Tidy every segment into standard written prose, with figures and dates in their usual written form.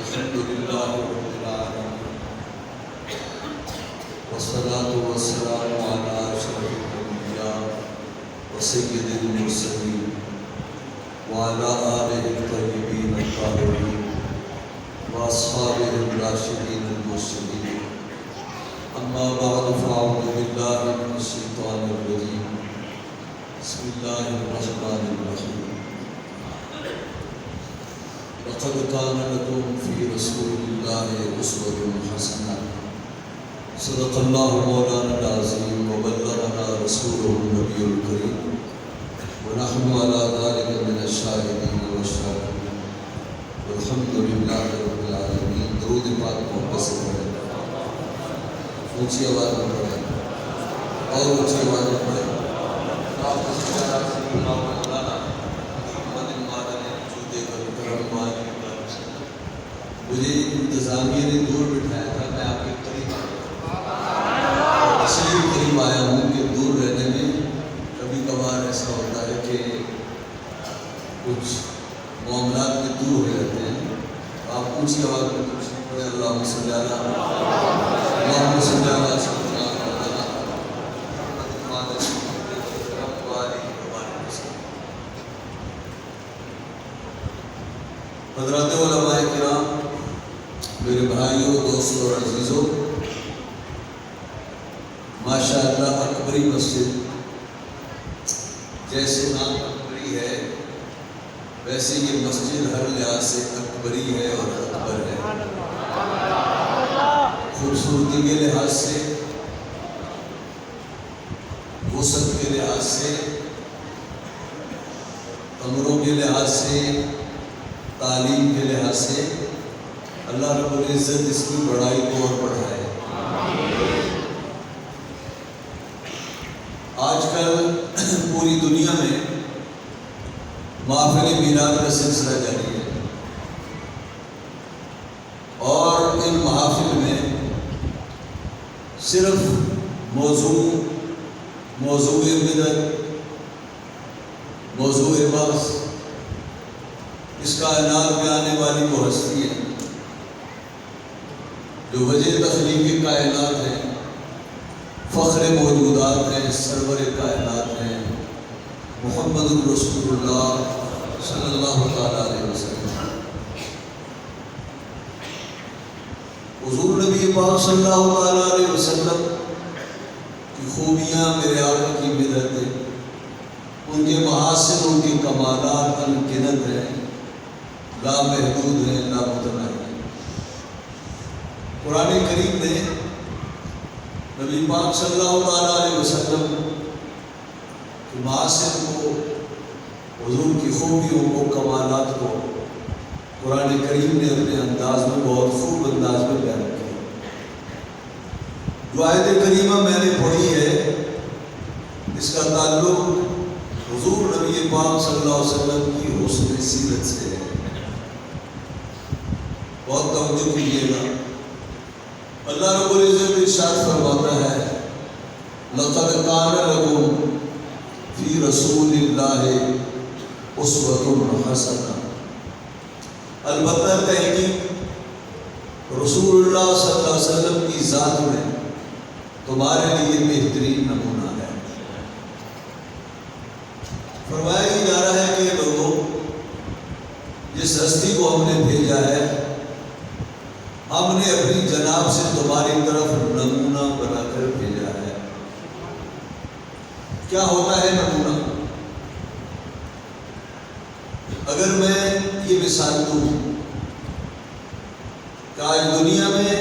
الحمد لله رب العالمين والصلاة والسلام على أشرف الأنبياء وسيد المرسلين وعلى آله الطيبين الطاهرين وأصحابه الراشدين المرشدين. أما بعد فأعوذ بالله من الشيطان الرجيم. بسم الله الرحمن الرحيم. لقد كان لكم في رسول الله أسوة حسنة. صدق الله مولانا العظيم وبلغنا رسوله النبي الكريم ونحن على ذلك من الشاهدين والشاكرين والحمد لله رب العالمين. درود پاک محبت سے پڑھیں، اونچی آواز میں پڑھیں اور اونچی آواز میں پڑھیں. مجھے انتظامیہ نے دور بٹھایا تھا، میں آپ کے قریب آیا، اس لیے قریب آیا ہوں کہ دور رہنے میں کبھی کبھار ایسا ہوتا ہے کہ کچھ معاملات میں دور ہو جاتے ہیں. آپ اونچی آواز میں کچھ پڑھیں. اللہم صلی علی اللہم صلی علی سیدنا محمد. حضرات علماء کرام، میرے بھائیوں، دوستوں اور عزیزوں، ماشاء اللہ اکبری مسجد جیسے نام اکبری ہے ویسے یہ مسجد ہر لحاظ سے اکبری ہے اور اکبر ہے. خوبصورتی کے لحاظ سے، وسعت کے لحاظ سے، کمروں کے لحاظ سے، تعلیم کے لحاظ سے اللہ رب العزت اس کی بڑائی کو اور بڑھائے. آج کل پوری دنیا میں محافل میلاد کا سلسلہ جاری ہے اور ان محافل میں صرف موضوع بدعت، موضوع بحث، اس کائنات میں آنے والی وہ ہستی ہے جو وجہ تخلیق کائنات ہے، فخر موجودات ہیں، سرور کائنات ہیں، محمد الرسول اللہ صلی اللہ تعالیٰ علیہ وسلم. حضور نبی پاک صلی اللہ تعالیٰ علیہ وسلم کی خوبیاں میرے آقا کی بدعت ہے، ان کے محاسن، ان کے کمالات انگنت ہیں، لامحدود ہیں، لامتناہی ہیں. قرآن کریم نے نبی پاک صلی اللہ تعالیٰ علیہ وسلم کے محاسن کو، حضور کی خوبیوں کو، کمالات کو قرآن کریم نے اپنے انداز میں، بہت خوب انداز میں بیان کیا. جو آیت کریمہ میں نے پڑھی ہے اس کا تعلق حضور نبی پاک صلی اللہ علیہ وسلم کی حسن سیرت سے ہے. بہت توجہ کیجیے گا. اللہ رب العزت ارشاد فرماتا ہے لَقَدْ كَانَ لَكُمْ فِي رَسُولِ اللَّهِ أُسْوَةٌ حَسَنَةٌ. البتہ تحقیق رسول اللہ صلی اللہ علیہ وسلم کی ذات میں تمہارے لیے بہترین نمونہ ہے. فرمایا جا رہا ہے کہ لوگوں، جس ہستی کو ہم نے بھیجا ہے، ہم نے اپنی جناب سے تمہاری طرف نمونہ بنا کر بھیجا ہے. کیا ہوتا ہے نمونہ؟ اگر میں یہ مثال دوں کہ آج دنیا میں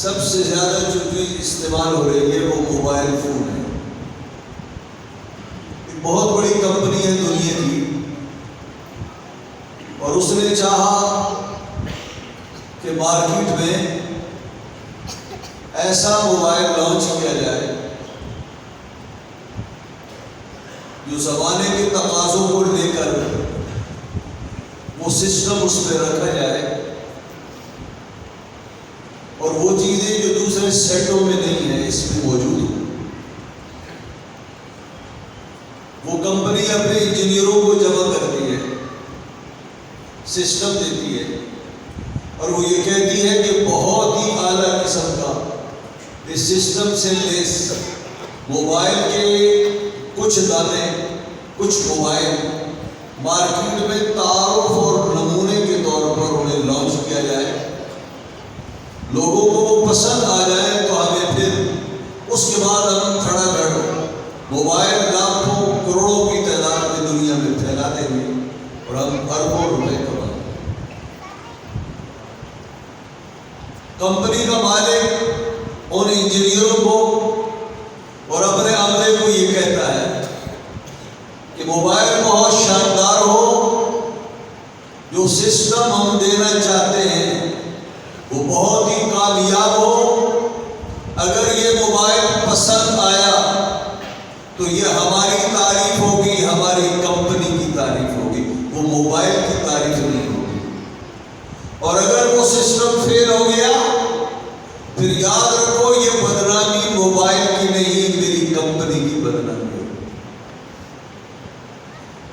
سب سے زیادہ جو چیز استعمال ہو رہی ہے وہ موبائل فون ہے. ایک بہت بڑی کمپنی ہے دنیا کی اور اس نے چاہا کہ مارکیٹ میں ایسا موبائل لانچ کیا جائے جو زمانے کے تقاضوں کو لے کر وہ سسٹم اس پہ رکھا جائے اور وہ چیزیں جو دوسرے سیٹوں میں نہیں ہیں اس میں موجود ہوں. وہ کمپنی اپنے انجینئروں کو جمع کرتی ہے، سسٹم دیتی ہے اور وہ یہ کہتی ہے کہ بہت ہی اعلیٰ قسم کا اس سسٹم سے لیس موبائل کے کچھ دانے، کچھ موبائل مارکیٹ میں تعارف اور نمونے کے طور پر انہیں لانچ کیا جائے، لوگوں کو وہ پسند آ جائے تو ہمیں پھر اس کے بعد ہم کھڑا کر موبائل لاکھوں کروڑوں کی تعداد میں دنیا میں پھیلا دیں گے اور ہم اربوں روپے کمائیں۔ کمپنی کا مالک ان انجینئروں کو اور اپنے عملے کو یہ کہتا ہے کہ موبائل بہت شاندار ہو، جو سسٹم ہم دینا چاہتے ہیں وہ بہت ہی کامیاب ہو، اگر یہ موبائل پسند آیا تو یہ ہماری تعریف ہوگی، ہماری کمپنی کی تعریف ہوگی، وہ موبائل کی تعریف نہیں ہوگی، اور اگر وہ سسٹم فیل ہو گیا پھر یاد رکھو یہ بدنامی موبائل کی نہیں، میری کمپنی کی بدنامی ہے۔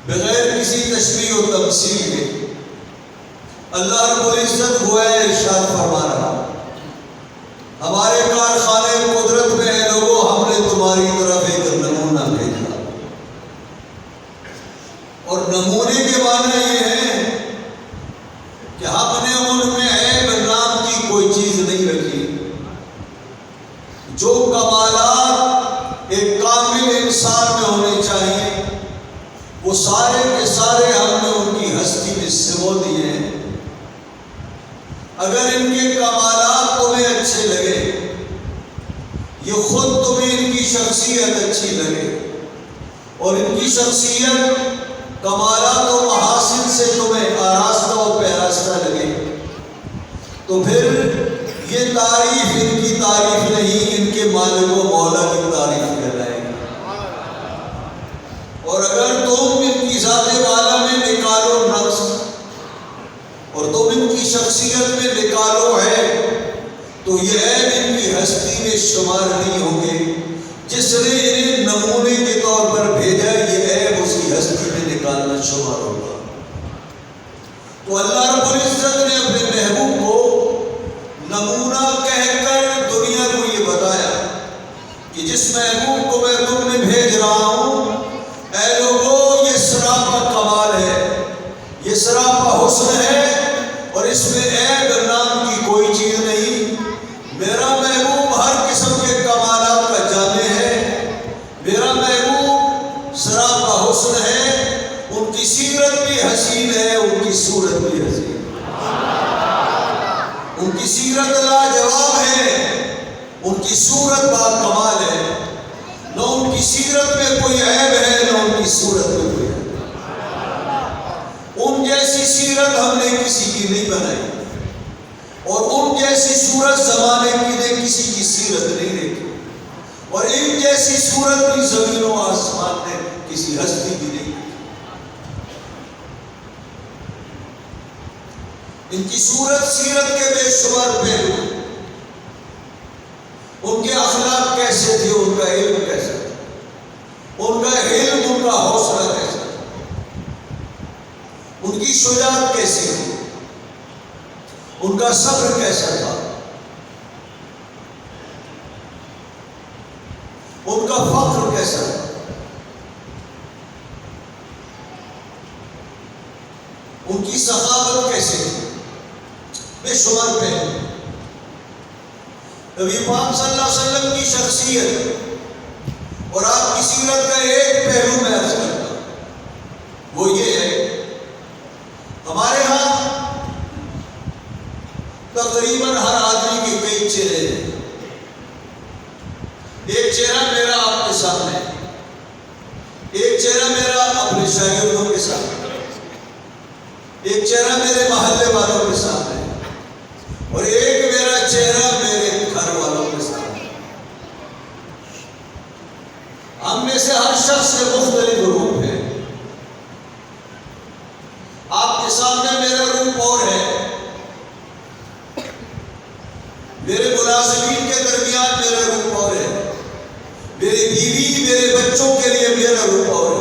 بغیر کسی تشبیہ و تمثیل کے اللہ رب العزت گویا ارشاد فرما رہا، ہمارے کارخانے قدرت میں ہے لوگوں، ہم نے تمہاری طرف ایک نمونہ بھیجا، اور نمونے کے معنی یہ ہے کہ ہم نے ان میں عیب نام کی کوئی چیز نہیں رکھی، جو کمالات ایک کامل انسان میں ہونے چاہیے وہ سارے کے سارے ہم نے ان کی ہستی میں سمو دیے ہیں۔ اگر ان کے کمالات تمہیں اچھے لگے، یہ خود تمہیں ان کی شخصیت اچھی لگے، اور ان کی شخصیت کمالات و محاسن سے تمہیں آراستہ و پیراستہ لگے، تو پھر یہ تعریف ان کی تعریف نہیں، ان کے مالک و مولا کی تعریف کہلائے گی۔ اور اگر تم ان کی ذات والا میں نکالو نقص اور تم ان کی شخصیت میں نکالو ہے تو یہ عیب ان کی ہستی میں شمار نہیں ہوں گے، جس نے انہیں نمونے کے طور پر بھیجا یہ عیب اس کی ہستی میں نکالنا شمار ہوگا۔ تو اللہ رب العزت نے اپنے محبوب کو نمونہ کہہ کر دنیا کو یہ بتایا کہ جس محبوب کو میں تم میں بھیج رہا ہوں، اے لوگوں یہ سراپا کمال ہے، یہ سراپا حسن ہے، اور اس میں عیب نام کی کوئی چیز نہیں۔ میرا محبوب ہر قسم کے کمالات کا جامع ہے، میرا محبوب سراپا حسن ہے، ان کی سیرت بھی حسین ہے، ان کی صورت بھی حسین ہے، ان کی سیرت لاجواب ہے، ان کی صورت با کمال ہے، نہ ان کی سیرت میں کوئی عیب ہے نہ ان کی صورت میں کوئی عیب۔ ان جیسی سیرت ہم نے کسی کی نہیں بنائی، اور ان جیسی صورت زمانے کی نے کسی کی سیرت نہیں دیکھی، اور ان جیسی صورت بھی زمین و آسمان نے کسی ہستی کی نہیں دیکھی۔ ان کی صورت سیرت کے بے شمار پہلو، ان کے اخلاق کیسے تھے، ان کا علم کیسا تھا، ان کا علم، ان کا حوصلہ کیسا تھا، ان کی شجاعت کیسی تھی، ان کا صبر کیسا تھا، ان کا فخر کیسا تھا، ان کی سخاوت کیسی تھی، بے شمار پہلو۔ نبی پاک صلی اللہ علیہ وسلم کی شخصیت اور آپ کی سیرت کا ایک پہلو میں عرض کرتا ہوں، وہ یہ ہے ہمارے ہاں تقریباً ہر آدمی کے کئی چہرے ہیں۔ ایک چہرہ میرا آپ کے سامنے، ایک چہرہ میرا اپنے شاگردوں کے سامنے، ایک چہرہ میرے محلے والوں کے سامنے، اور ایک میرا چہرہ میرے گھر والوں کے سامنے۔ ہم میں سے ہر شخص سے مختلف روپ ہے۔ آپ کے سامنے میرا روپ اور ہے، میرے ملازمین کے درمیان میرا روپ اور ہے، میری بیوی میرے بچوں کے لیے میرا روپ اور ہے۔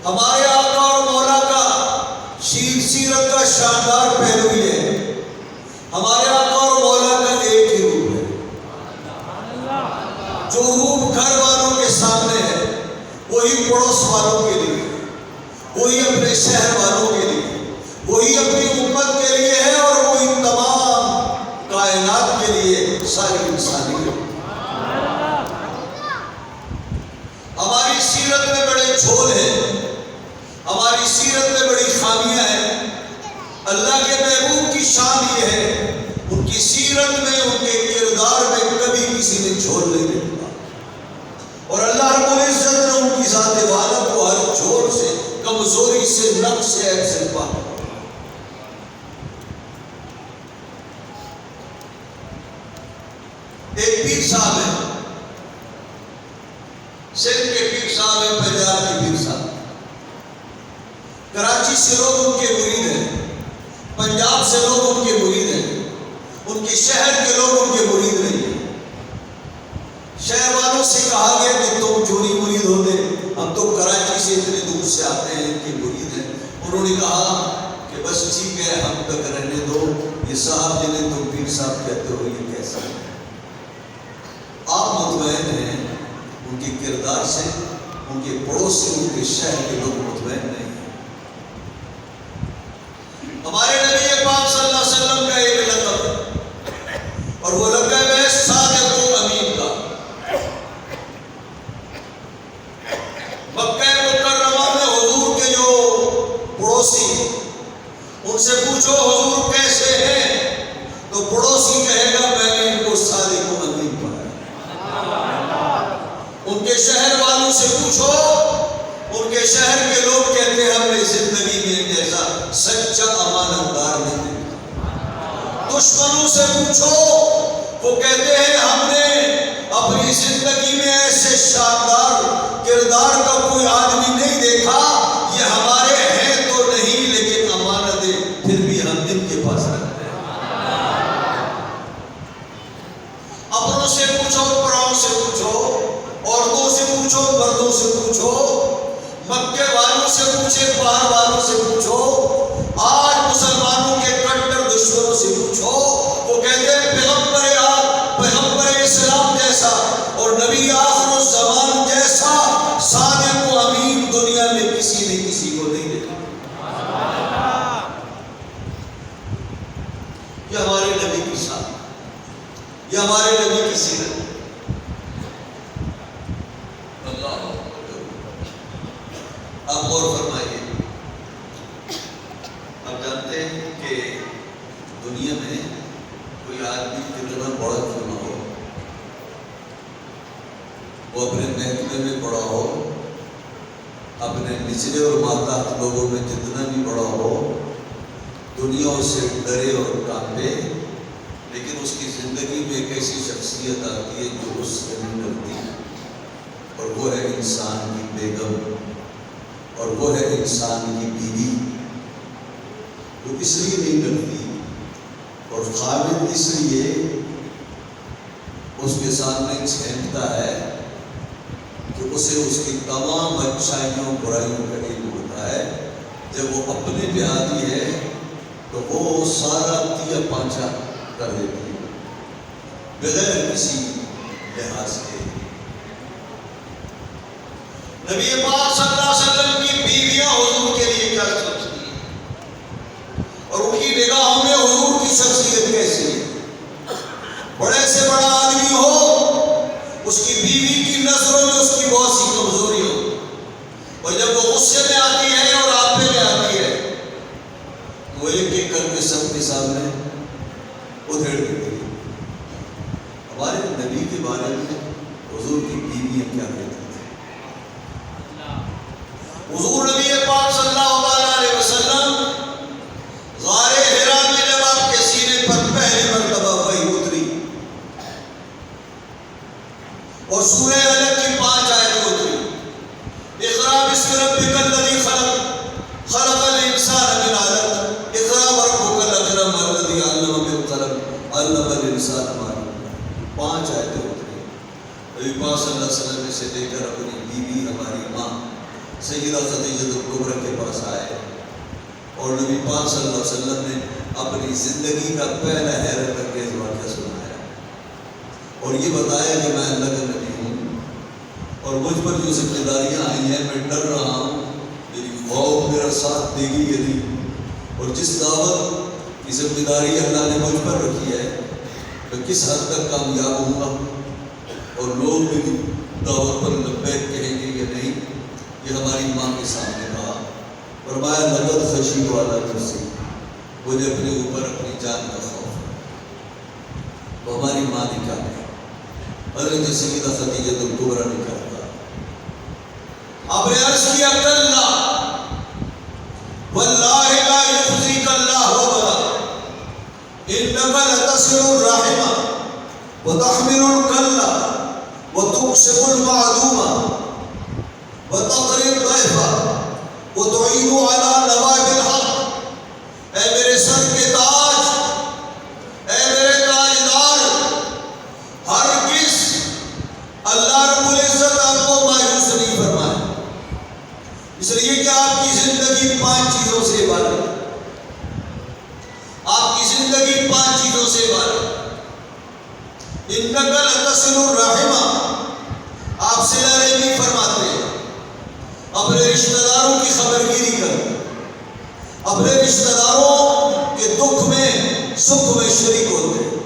ہمارے آقا اور مولا کا سیرت کا شاندار پہلو یہ ہے ہمارے آقا اور مولا کا ایک ہی روپ ہے، جو روپ گھر والوں کے سامنے ہے وہی پڑوس والوں کے لیے، وہی اپنے شہر والوں کے لیے، وہی اپنی امت کے لیے ہے، اور وہی تمام کائنات کے لیے، ساری انسانیت۔ ہماری سیرت میں بڑے جھول ہیں، ہماری سیرت میں بڑی خامیاں ہیں۔ اللہ کے محبوب کی شان یہ ہے، ان کی سیرت میں، ان کے کردار میں کبھی کسی نے جھول نہیں دیکھا، اور اللہ رب العزت نے ان کی ذات والا کو ہر جھول سے، کمزوری سے، نقص سے، عیب سے پاک۔ ایک پیر صاحب ہے، سندھ کے پیر صاحب ہیں، پنجاب کے پیر صاحب، کراچی سے لوگ ان کے مرید ہیں، پنجاب سے لوگ ان کے مرید ہیں، ان کے شہر کے لوگ ان کے مرید نہیں ہیں۔ شہر والوں سے کہا گیا کہ تم جو نہیں مرید ہوتے، ہم تو کراچی سے اتنے دور سے آتے ہیں، ان کے مرید ہیں۔ انہوں نے کہا کہ بس ٹھیک ہے، ہم تک رہنے دو، یہ صاحب جنہیں تم پیر صاحب کہتے ہو یہ کیسا ہے؟ آپ مطمئن ہیں ان کے کردار سے، ان کے پڑوسی، ان کے شہر کے لوگ مطمئن نہیں ہیں۔ ہمارے نبی پاک صلی اللہ علیہ وسلم کا ایک لقب ہے، اور وہ لقب ہے صادق و امین کا۔ مکہ مکرمہ میں حضور کے جو پڑوسی ہیں، ان سے پوچھو حضور کیسے ہیں، تو پڑوسی کہے گا میں نے ان کو صادق و امین پڑھا۔ ان کے شہر والوں سے پوچھو، ان کے شہر کے لوگ کہتے ہیں ہم نے زندگی میں جیسا سچا امانت دار نہیں دیکھا۔ دشمنوں سے پوچھو، وہ کہتے ہیں ہم نے اپنی زندگی میں ایسے شاندار کردار کا کوئی آدمی نہیں دیکھا، یہ ہمارے ہیں تو نہیں لیکن امانتیں پھر بھی ہم ان کے پاس رکھتے ہیں۔ اپنوں سے پوچھو، پراؤں سے پوچھو، عورتوں سے پوچھو، مردوں سے پوچھو، مکے والوں سے پوچھے، باہر والوں سے پوچھو، آج مسلمانوں کے کٹر دشمنوں سے پوچھو، وہ کہتے ہیں پیغمبر اسلام جیسا اور نبی آخر الزمان جیسا صادق و امین دنیا میں کسی نے کسی کو نہیں دیکھا۔ یہ ہمارے نبی کی شان، یہ ہمارے نبی کی سیرت۔ آپ غور فرمائیے، آپ جانتے ہیں کہ دنیا میں کوئی آدمی کتنا بڑا کیوں نہ ہو، وہ اپنے محکمے میں بڑا ہو، اپنے نچلے اور ماتحت لوگوں میں جتنا بھی بڑا ہو، دنیا اس سے ڈرے اور کانپے، لیکن اس کی زندگی میں ایک ایسی شخصیت آتی ہے جو اس سے نہیں ڈرتی، اور وہ ہے انسان کی بیگم، اور وہ ہے انسان کی بیوی۔ وہ اس لیے نہیں ڈرتی اور خامد اس لیے اس کے سامنے چھینکتا ہے کہ اسے اس کی تمام اچھائیوں برائیوں کا علم ہوتا ہے۔ جب وہ اپنے پہ آتی ہے تو وہ سارا تیا پانچا کر دیتی ہے بغیر کسی لحاظ کے۔ نبی پاک صلی اللہ علیہ وسلم کی بیویاں حضور کے لیے کیا سمجھتی ہیں، اور ان کی نگاہوں میں حضور کی شخصیت کیسی ہے؟ بڑے سے بڑا آدمی ہو، اس کی بیوی کی نظروں میں اس کی بہت سی کمزوری ہو، اور جب وہ غصے میں آتی ہے اور آپے میں آتی ہے تو وہ ایک ایک کر کے سب کے سامنے ادھیڑ دیتی ہے۔ ہمارے نبی کے بارے میں حضور کی بیویاں کیا کہتی ہیں؟ حضور نبی پاک صلی اللہ علیہ وسلم غار حرا میں جب آپ کے سینے پر پہلی مرتبہ وحی اتری اور سورہ علق کی 5 آیتیں اتری، اقرا بسم ربک الذی خلق خلق الانسان من علق اقرا وربک الاکرم الذی علم بالقلم علم الانسان ما لم یعلم، 5 آیتیں اتری۔ نبی پاک صلی اللہ علیہ وسلم سے لے کر اپنی بیوی ہماری ماں سیدہ خدیجہ کبریٰ کے پاس آئے، اور نبی پاک صلی اللہ علیہ وسلم نے اپنی زندگی کا پہلا حیرت انگیز واقعہ سنایا اور یہ بتایا کہ میں اللہ کا نبی ہوں اور مجھ پر جو ذمہ داریاں آئی ہیں میں ڈر رہا ہوں میری قوم میرا ساتھ دے گی یا نہیں، اور جس دعوت کی ذمہ داری اللہ نے مجھ پر رکھی ہے میں کس حد تک کامیاب ہوں گا اور لوگ میری دعوت پر لبیک کہیں گے یا نہیں۔ یہ ہماری ماں کے سامنے کہا، فرمایا لقد خشیت علی نفسی، مجھے اپنے اوپر اپنی جان کا خوف ہے۔ تو ہماری ماں نے کہا حضرت سیدہ خدیجہ الکبریٰ نے کہا، آپ نے عرض کیا کلا واللہ لا یخزیک اللہ ابدا انک لتصل الرحم وتحمل الکلا وتکسب المعدوم وتقری الضیف وتعین علی نوائب الحق۔ اے میرے سر کے تاج، اے میرے تاجدار، ہرگز اللہ رب العزت آپ کو مایوس نہیں فرمائے، اس لیے کہ آپ کی زندگی 5 چیزوں سے عبارت ہے۔ آپ کی زندگی 5 چیزوں سے عبارت ہے۔ انک لتصل الرحم، آپ صلہ رحمی فرماتے ہیں، اپنے رشتہ داروں کی خبرگیری کرتے، اپنے رشتہ داروں کے دکھ میں سکھ میں شریک ہوتے ہیں۔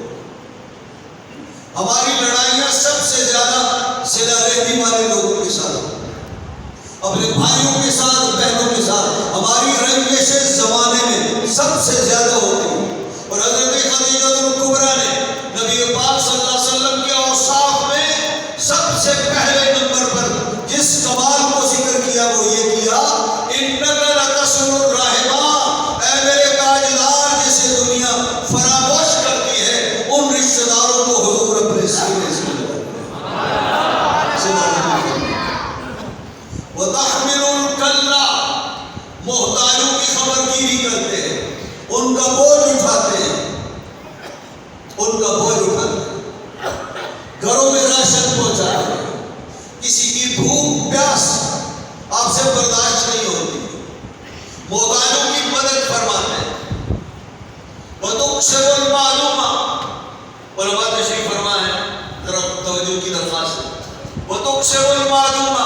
ہماری لڑائیاں سب سے زیادہ صلہ رحمی والے لوگوں کے ساتھ ہوتی ہیں، اپنے بھائیوں کے ساتھ، بہنوں کے ساتھ۔ ہماری رنجشیں زمانے میں سب سے زیادہ ہوتی ہیں، اور حضرت خدیجہ الکبریٰ نے نبی پاک صلی اللہ علیہ وسلم کے اوصاف میں سب سے پہلے نمبر پر جس کمال کو ذکر کیا وہ یہ کیا، انک لتصل الرحم، اے میرے تاجدار جسے دنیا فراموش کرتی ہے ان رشتہ داروں کو حضور اپنے سینے سے وتحمل الکلا، محتاجوں کی خبرگیری کرتے ہیں، ان کا بوجھ اٹھاتے ہیں، ان کا بوجھ اٹھاتے ہیں، گھروں میں راشن پہنچاتے ہیں۔ کسی کی بھوک پیاس آپ سے برداشت نہیں ہوتی، محتاجوں کی مدد فرماتے ہیں۔ وتکسب المعدوم، علماء تشریف فرما ہے، ذرا توجہ کی درخواست ہے۔ وتکسب المعدوم،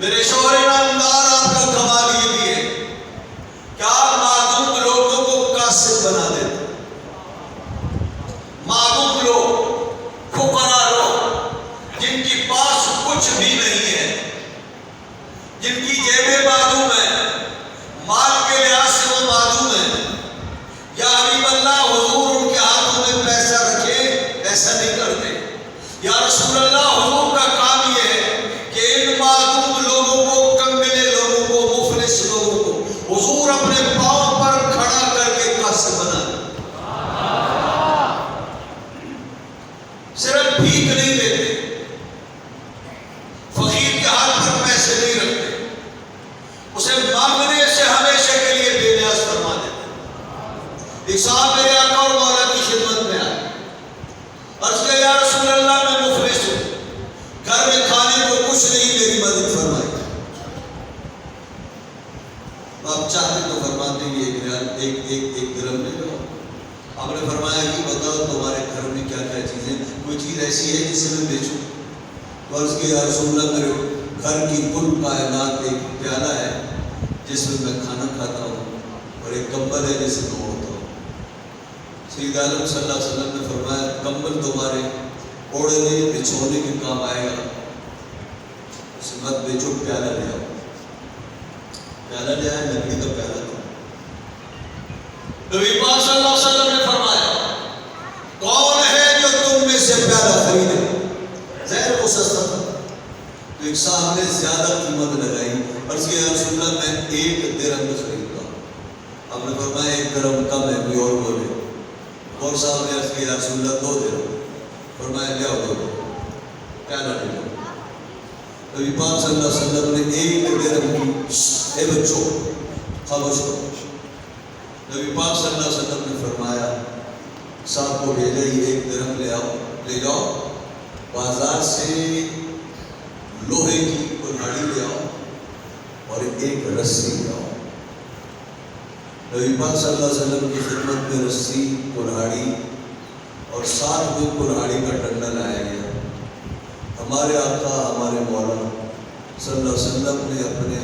میرے شوہر نامدار آپ کا کمال یہ بھی ہے کہ آپ معدوم لوگوں کو کاسب بنا دیتے۔ معدوم لوگ، فقراء لوگ جن کے پاس کچھ بھی نہیں ہے، جن کی جیبیں معدوم ہیں، مال کے لحاظ سے وہ معدوم ہیں، یا حبیب اللہ حضور ان کے ہاتھوں میں پیسہ رکھے، ایسا نہیں کرتے۔ یا رسول اللہ حضور کا کام یہ ہے کہ ان معدوم لوگوں کو، کنگلے لوگوں کو، مفلس لوگوں کو حضور اپنے پاؤں پر کھڑا کر کے کاسب بنا دے۔ صرف بھیک نہیں دیتے، فقیر کے ہاتھ پر پیسے نہیں رکھتے، اسے مانگنے سے ہمیشہ کے لیے بے نیاز فرما دیتے۔ ایک صاحب میرے آقا اور مولا کی خدمت میں آئے، عرض کیا یا رسول اللہ میں مفلس ہوں، گھر میں کھانے کو کچھ نہیں، میری مدد فرمائی۔ آپ چاہتے تو فرماتے ہیں ایک درہم لے لو۔ آپ نے فرمایا کہ بتاؤ تمہارے گھر میں کیا کیا چیزیں، کوئی چیز ایسی ہے جسے میں بیچوں؟ تو عرض کیا یا رسول اللہ میرے گھر کی کل کائنات ایک پیالہ ہے جس میں کھانا کھاتا ہوں، اور ایک کمبل ہے جسے میں اوڑھتا ہوں۔ سید عالم صلی اللہ علیہ وسلم نے فرمایا کمبل تمہارے اوڑھنے بچھونے کے کام آئے گا، اسے مت بیچو، پیالہ لے آؤ۔ پیالہ لے آئے، لکڑی کا پیالہ تھا۔ نبی پاک صلی اللہ علیہ وسلم نے فرمایا کون ہے جو تم میں سے پیالہ خریدے؟ ظاہر وہ سستا تھا، تو ایک صاحب نے زیادہ قیمت لگائی، عرض کیا یا رسول اللہ میں 1 درہم میں خریدتا ہوں۔ آپ نے فرمایا 1 درہم کم ہے، کوئی اور بولے۔ اور صاحب نے عرض کیا یا رسول اللہ 2 درہم، فرمایا لے آؤ 2 درہم، پیالہ لے لو۔ نبی پاک صلی اللہ علیہ وسلم نے 1 درہم کی، اے بچوں خاموش کرو، نبی پاک صلی اللہ علیہ وسلم نے فرمایا صاحب کو بھیجا ہی 1 درہم لے جاؤ، بازار سے لوہے کی کوئی ناڑی لے آؤ اور 1 رسی لے آؤ، نبی پاک صلی اللہ علیہ وسلم کی خدمت میں رسی، کلہاڑی اور ساتھ میں کلہاڑی کا ڈنڈا لایا گیا۔ ہمارے آقا ہمارے مولا صلی اللہ علیہ وسلم نے اپنے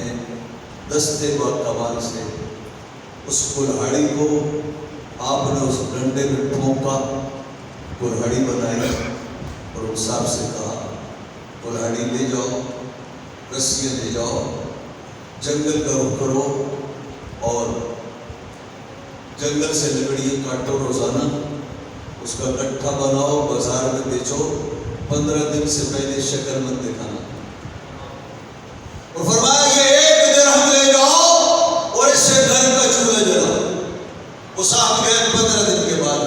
دستے با کمال سے اس کلہاڑی کو آپ نے اس ڈنڈے میں ٹھونکا، کلہاڑی بنائی اور اس صاحب سے کہا کلہاڑی لے جاؤ، رسیاں لے جاؤ، جنگل کا رخ کرو اور جنگل سے لکڑیاں کاٹو، روزانہ اس کا گٹھا بناؤ، بازار میں بیچو، 15 دن سے پہلے شکل مت دکھانا۔ اور فرمایا یہ 1 درہم لے جاؤ اور اس سے گھر کا چولہا جلاؤ۔ وہ صاحب گئے 15 دن کے بعد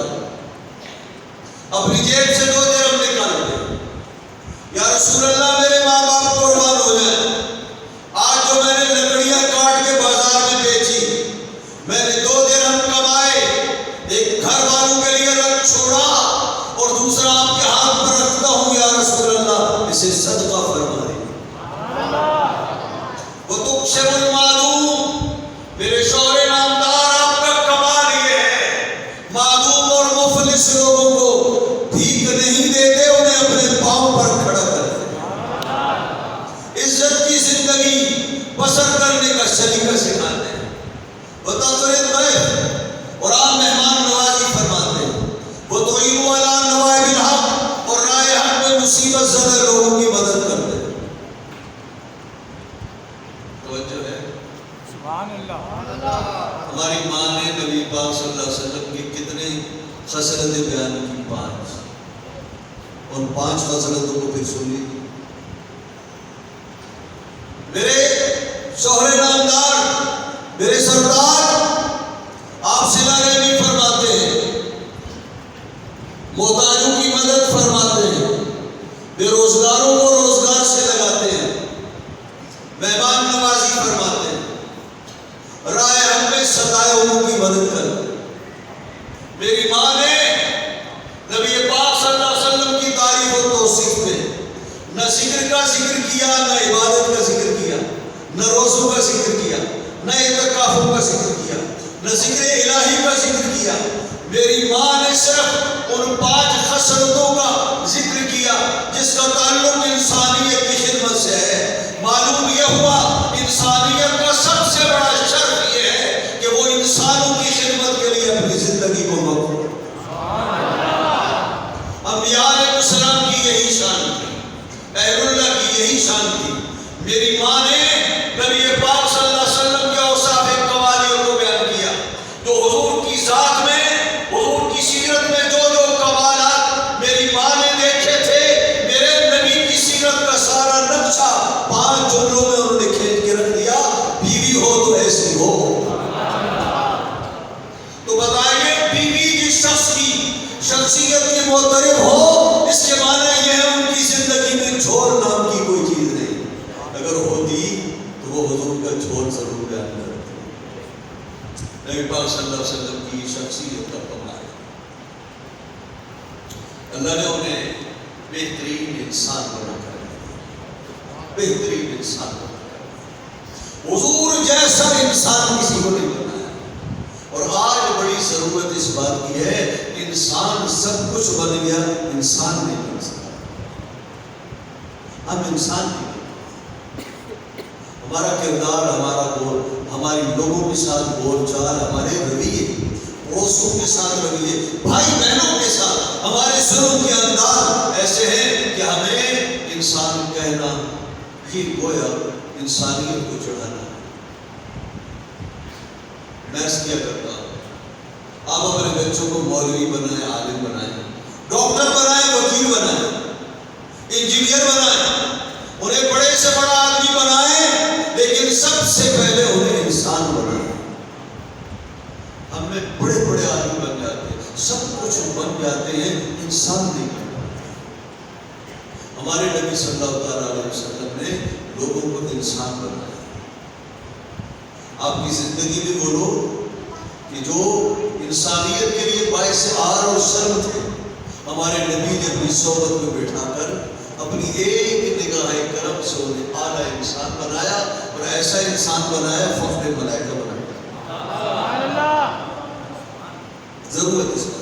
اپنی جیب سے 2 درہم نکال دے، یا رسول اللہ میرے ماں باپ قربان ہو جائیں، آج جو میں نے لکڑیاں کاٹ کے بازار میں بیچی، میں نے 2 درہم کمائے، ایک گھر والوں کے لیے رکھ چھوڑا اور دوسرا آپ کے ہاتھ پر رکھتا ہوں، یا رسول اللہ اسے صدقہ فرما دیں۔ وہ تکشف المعدوم، میرے شوہر نامدار آپ کا کمال یہ ہے، معدوم اور مفلس لوگوں کو بھیک نہیں دیتے، انہیں اپنے پاؤں پر کھڑا کرتے، عزت کی زندگی بسر کرنے کا سلیقہ سکھاتے ہیں، وتقرض ضیف اور آپ مہمان نوازی فرماتے ہیں، وتعین علی نوائب الحق اور رائے حق میں مصیبت زدہ لوگوں کی مدد کرتے ہیں۔ توجہ ہے؟ سبحان اللہ۔ ہماری ماں نے نبی پاک صلی اللہ علیہ وسلم کی کتنے خصلتیں بیان کی؟ 5۔ ان 5 خصلتوں کو پھر سن لیجیے۔ میرے شوہر نامدار، میرے سردار آپ صلہ رحمی فرماتے ہیں، محتاجوں کی مدد فرماتے ہیں، بے روزگاروں کو روزگار سے لگاتے ہیں، مہمان نوازی فرماتے ہیں، رائے حق میں ستائے ہوئوں کی مدد کرتے ہیں۔ میری ماں نے نبی پاک صلی اللہ علیہ وسلم کی تعریف و توصیف میں نہ ذکر کا ذکر کیا، نہ عبادت کا ذکر کیا، نہ روزوں کا ذکر کیا، نہ اعتکافوں کا ذکر کیا، نہ ذکر الہی کا ذکر کیا۔ میری ماں نے صرف ان 5 خصلتوں کا ذکر کیا جس کا تعلق انسانیت کی خدمت سے ہے۔ معلوم یہ ہوا انسانیت کا سب سے بڑا شرف یہ ہے کہ وہ انسانوں کی خدمت کے لیے اپنی زندگی کو وقف کرے۔ انبیاء علیہ السلام کی یہی شان تھی، اہل اللہ کی یہی شان تھی۔ میری ماں نے نبی پاک صلی اللہ علیہ وسلم کے اوصاف کمالیوں کو بیان کیا، تو حضور کی ذات میں، حضور کی سیرت میں جو جو کمالات میری ماں نے دیکھے تھے، میرے نبی کی سیرت کا سارا نقشہ 5 جملوں میں انہوں نے کھینچ کے رکھ دیا۔ بیوی ہو تو ایسی ہو۔ تو بتائیے بیوی جس شخص کی شخصیت کی معترف ہو، اس کے معنی یہ ہے ان کی زندگی میں جھول نام کی کوئی چیز نہیں۔ اگر ہوتی تو وہ حضور کا جھول ضرور بیان کرتے۔ نبی پاک صلی اللہ علیہ وسلم کی شخصیت کا کمال ہے، اللہ نے انہیں بہترین انسان بنا کر دیا، بہترین انسان بنا کر دیا۔ حضور جیسا انسان کسی کو نہیں بنایا۔ اور آج بڑی ضرورت اس بات کی ہے، انسان سب کچھ بن گیا، انسان نہیں بن سکتا۔ ہم انسان نہیں بن، ہمارا کردار، ہمارا بول، ہماری لوگوں کے ساتھ بول چال، ہمارے رویے، پڑوسوں کے ساتھ رویے، بھائی بہنوں کے ساتھ ہمارے سلوک کے انداز ایسے ہیں کہ ہمیں انسان کہنا یہ گویا انسانیت کو چڑھانا ہے۔ میں اس کیا کرتا ہوں، آپ اپنے بچوں کو مولوی بنائیں، عالم بنائیں، ڈاکٹر بنائیں، وکیل بنائیں، انجینئر بنائیں، انہیں بڑے سے بڑا آدمی بنائیں، لیکن سب سے پہلے انہیں انسان بنائیں۔ ہم میں بڑے بڑے آدمی بن جاتے ہیں، سب کچھ بن جاتے ہیں، انسان نہیں بن جاتے۔ ہمارے نبی صلی اللہ علیہ وسلم نے لوگوں کو انسان بنایا۔ آپ کی زندگی میں وہ لوگ کہ جو انسانیت کے لیے باعث آر اور شرم تھے، ہمارے نبی نے اپنی صحبت میں بٹھا کر اپنی ایک نگاہ کرم سے انہیں اعلیٰ انسان بنایا، اور ایسا انسان بنایا فخر ملائکہ بنایا۔ ضرورت اس کا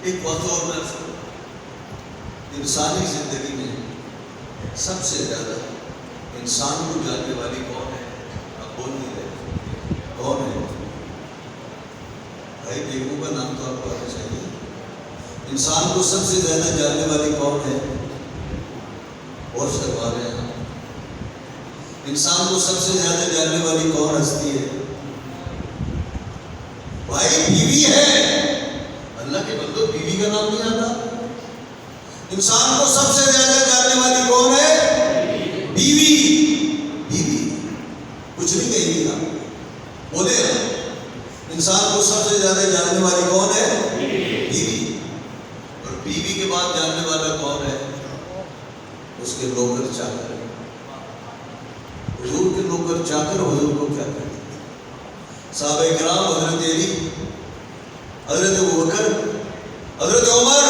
ایک وقت اور میں انسانی زندگی میں سب سے زیادہ انسان کو جاننے والی کون ہے؟ آپ بول نہیں رہے کون ہے؟ بھائی بیگم کا نام تو آپ کو آنا چاہیے. انسان کو سب سے زیادہ جاننے والی کون ہے؟ اور شرما رہے ہیں. انسان کو سب سے زیادہ جاننے والی کون ہستی ہے؟ بھائی بیوی ہے. اللہ کے بندو بیوی کا نام نہیں آتا. انسان کو سب سے زیادہ جاننے والی کون ہے؟ بیوی. بیوی کچھ نہیں کہیں گا بولے. انسان کو سب سے زیادہ جاننے والی کون ہے؟ بیوی. اور بیوی کے بعد جاننے والا کون ہے؟ اس کے نوکر چاکر. حضور کے نوکر چاکر حضور کو کیا کہتے ہیں؟ صحابہ کرام حضرت علی، حضرت ابوبکر، حضرت عمر،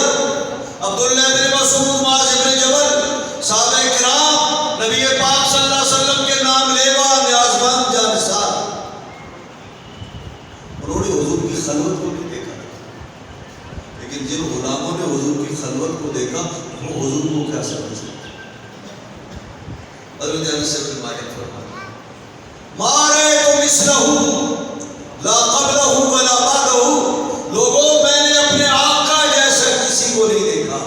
عبداللہ بن مسعود، معاذ بن جبل، صحابہ کرام نبی پاک صلی اللہ علیہ وسلم کے نام لیوا نیازمند جانسار. انہوں نے حضور کی خلوت کو نہیں دیکھا، لیکن جن غلاموں نے حضور کی خلوت کو دیکھا وہ حضور کو کیا سمجھ سکتے؟ حضرت انس بن مالک فرماتے ہیں ما رأیت مثلہ لا قبلہ ولا بعدہ. لوگوں میں نے اپنے آقا جیسا کسی کو نہیں دیکھا.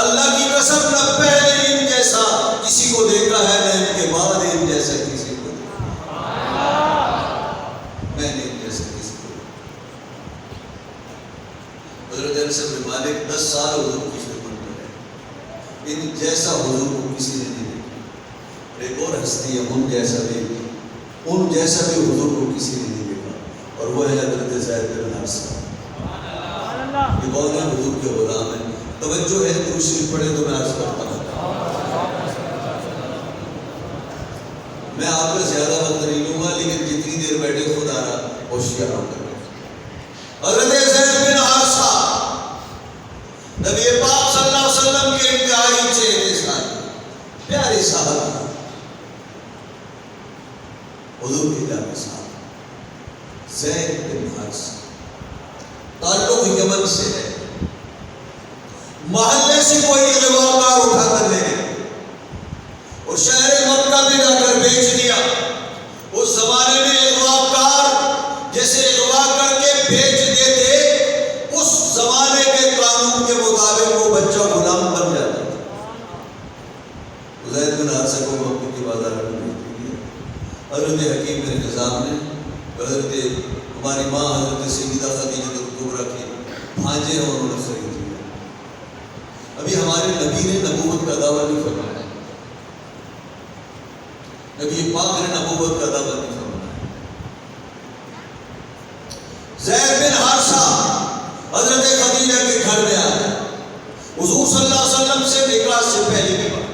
اللہ کی قسم نہ پہلے ان جیسا کسی کو دیکھا ہے نہ ان کے بعد ان جیسا کسی کو دیکھا. میں نے ان جیسا کسی کو دیکھا. حضرت انس بن مالک 10 سال حضور کی خدمت میں رہے. ان جیسا حضور کو کسی نے نہیں دیکھا. ایک اور ہستی ہے ان جیسا بھی حضور کو کسی نے نہیں دیکھا، اور وہ ہے حضرت زید بن حارثہ. یہ کون ہے؟ حضور کے غلام ہیں. توجہ ہے درود شریف پڑھے تو میں عرض کرتا ہوں. میں آپ کا زیادہ وقت نہیں لوں گا، لیکن جتنی دیر بیٹھے خود آ رہا ہوشیار ہو کر. حضرت زید بن حارثہ نبی پاک صلی اللہ علیہ وسلم کے انتہائی چہرے سارے پیارے صاحب حضور کے جانے صاحب زید بن حارثہ. تعلق یمن سے ہے. محلے سے کوئی اغواکار اٹھا کر لے گئے اور شہر مکہ میں جا کر بیچ دیا. اس زمانے میں اغواکار جیسے اغوا کر کے بیچ دیتے، اس زمانے کے قانون کے مطابق وہ بچہ غلام بن جاتا تھا. زید بن حارثہ کو مکہ کی بازار میں بیچ دیا. حضرت حکیم بن نظام نے حضرت ہماری ماں حضرت سیدہ خدیجہ کبریٰ کے بھانجے ہیں، انہوں نے خرید لیا. ابھی ہمارے نبی نے نبوت کا دعویٰ نہیں فرمایا. نبی پاک نے نبوت کا دعویٰ نہیں فرمایا. زید بن حارثہ حضرت خدیجہ کے گھر میں آیا. حضور صلی اللہ علیہ وسلم سے نکاح سے پہلے کی بات.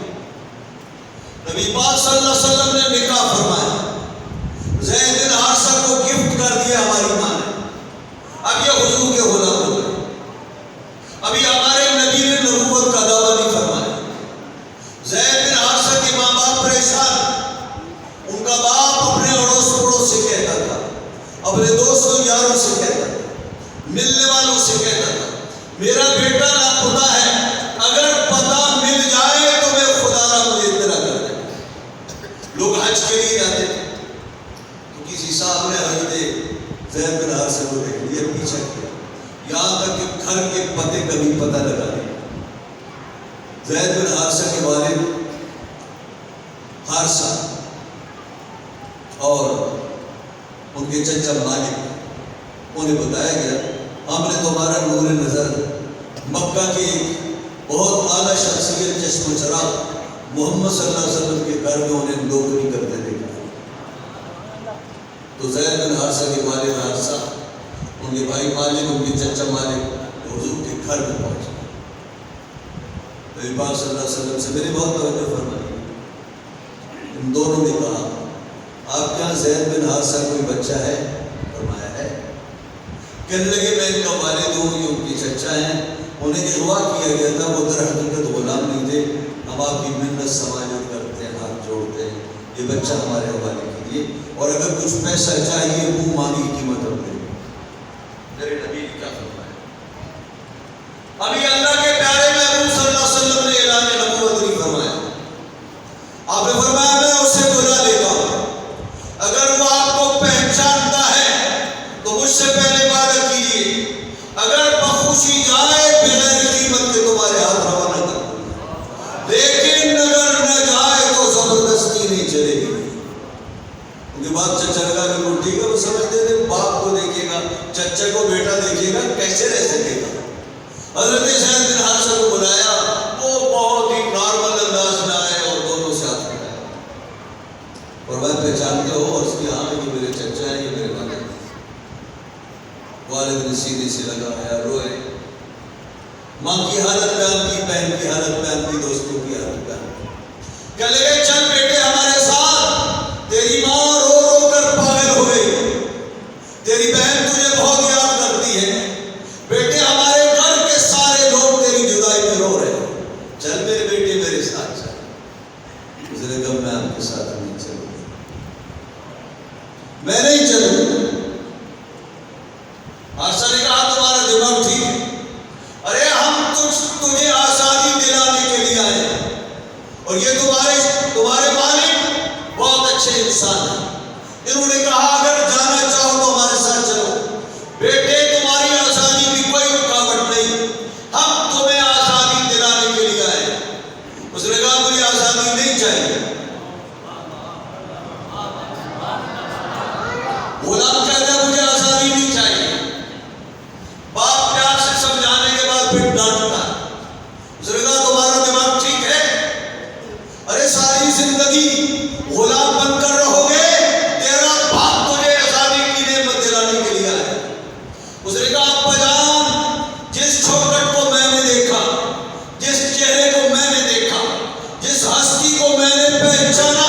نبی پاک صلی اللہ علیہ وسلم نے نکاح فرمایا. زید بن حارثہ کو گفٹ کر دیا ہماری ماں نے. اب یہ حضور کے غلام ہو گئے. ابھی ہمارے نبی نے نبوت کا دعویٰ نہیں فرمایا. زید بن حارثہ کے ماں باپ پریشان. ان کا باپ اپنے اڑوس پڑوس سے کہتا تھا، اپنے دوستوں یاروں سے کہتا تھا، ملنے والوں سے کہتا تھا میرا بیٹا لاپتہ ہے، اگر پتہ مل جائے تو میں خدا را مجھے اطلاع کر دے. لوگ حج کے لیے جاتے تھے تو کسی صاحب نے حضرت زید بن حارثہ کو دیکھ لیا، پیچھا کیا، یہاں تک کہ گھر کے پتے کا بھی پتہ لگا دیا. زید بن حارثہ کے والد حارثہ اور ان کے چچا مالک، انہیں بتایا گیا ہم نے تمہارا نور نظر مکہ کی بہت اعلیٰ شخصیت چشم و چراغ محمد صلی اللہ علیہ وسلم کے گھر میں انہیں نوکری کرتے دیکھا. تو زید بن حارثہ کے والد حارثہ، ان کے بھائی مالک، ان کے چچا مالک حضور کے گھر میں پہنچے. نبی پاک صلی اللہ علیہ وسلم سے میری بہت توجہ فرمائی. ان دونوں نے کہا آپ کے یہاں زید بن حارثہ کوئی بچہ ہے؟ فرمایا ہے. کہنے لگے میں ان کا والد ہوں، یہ ان کے چچا ہیں، انہیں اغوا کیا گیا تھا، وہ در حقیقت غلام نہیں تھے. ہم آپ کی منت سماجت کرتے ہیں، ہاتھ جوڑتے ہیں، یہ بچہ ہمارے حوالے کیجیے، اور اگر کچھ پیسہ چاہیے منہ مانگی قیمت ہم دیں. میرے نبی نے کیا ابھی اللہ کے پیارے محبوب صلی اللہ علیہ وسلم نے اعلان نبوت نہیں فرمایا. آپ نے فرمایا میں اسے بلا لیتا ہوں، اگر وہ آپ کو پہچانتا ہے تو مجھ سے پہلے وعدہ کیجیے، اگر بخوشی جائے بغیر قیمت کے تمہارے ہاتھ روانہ کر دوں، لیکن اگر نہ جائے تو زبردستی نہیں چلے گی. کیونکہ باپ چچا لگا کے ٹھیک ہے، وہ سمجھتے تھے باپ کو دیکھے گا، چچا کو بیٹا دیکھے گا، کیسے رہ سکے گا. حضرت زید بن حارثہ کو بلایا، وہ بہت ہی نارمل انداز میں آئے اور دونوں سے ہاتھ ملایا. اور وہ پہچانتے ہو؟ اور اس کی ہاں یہ میرے چچا ہیں، یہ میرے والد ہیں. والد نے سیدھے سے لگایا، روئے، ماں کی حالت بیان کی، بہن کی حالت بیان کی، دوستوں کی حالت بیان کی. کہنے لگے چل بیٹے ہمارے ساتھ، تیری ماں رو رو کر پاگل ہو گئی، تیری بہن تجھے بہت یاد کرتی ہے، بیٹے ہمارے گھر کے سارے لوگ تیری جدائی میں رو رہے ہیں، چل میرے بیٹے میرے ساتھ چل. اس نے کہا میں آپ کے ساتھ نہیں چلوں گا، میں نہیں چلوں گا. حارثہ نے کہا تمہارا دماغ ٹھیک ہے، ارے ہم تجھے آزادی دلانے کے لیے آئے ہیں، اور یہ تمہارے مالک بہت اچھے انسان ہیں. انہوں نے کہا اگر جانا چاہو تو ہمارے ساتھ چلو، بیٹے تمہاری آزادی کی کوئی رکاوٹ نہیں، ہم تمہیں آزادی دلانے کے لیے آئے ہیں. اس نے کہا مجھے آزادی نہیں چاہیے. غلام کہتا ہے مجھے آزادی نہیں چاہیے. باپ پیار سے سمجھانے کے بعد پھر ڈانٹتا ہے. اس نے کہا تمہارا دماغ ٹھیک ہے؟ ارے ساری زندگی غلام بن کر رہو گے، تیرا باپ تجھے آزادی کی نعمت دلانے کے لیے آیا. اس نے کہا ابا جان، جس چوکھٹ کو میں نے دیکھا، جس چہرے کو میں نے دیکھا، جس ہستی کو میں نے پہچانا،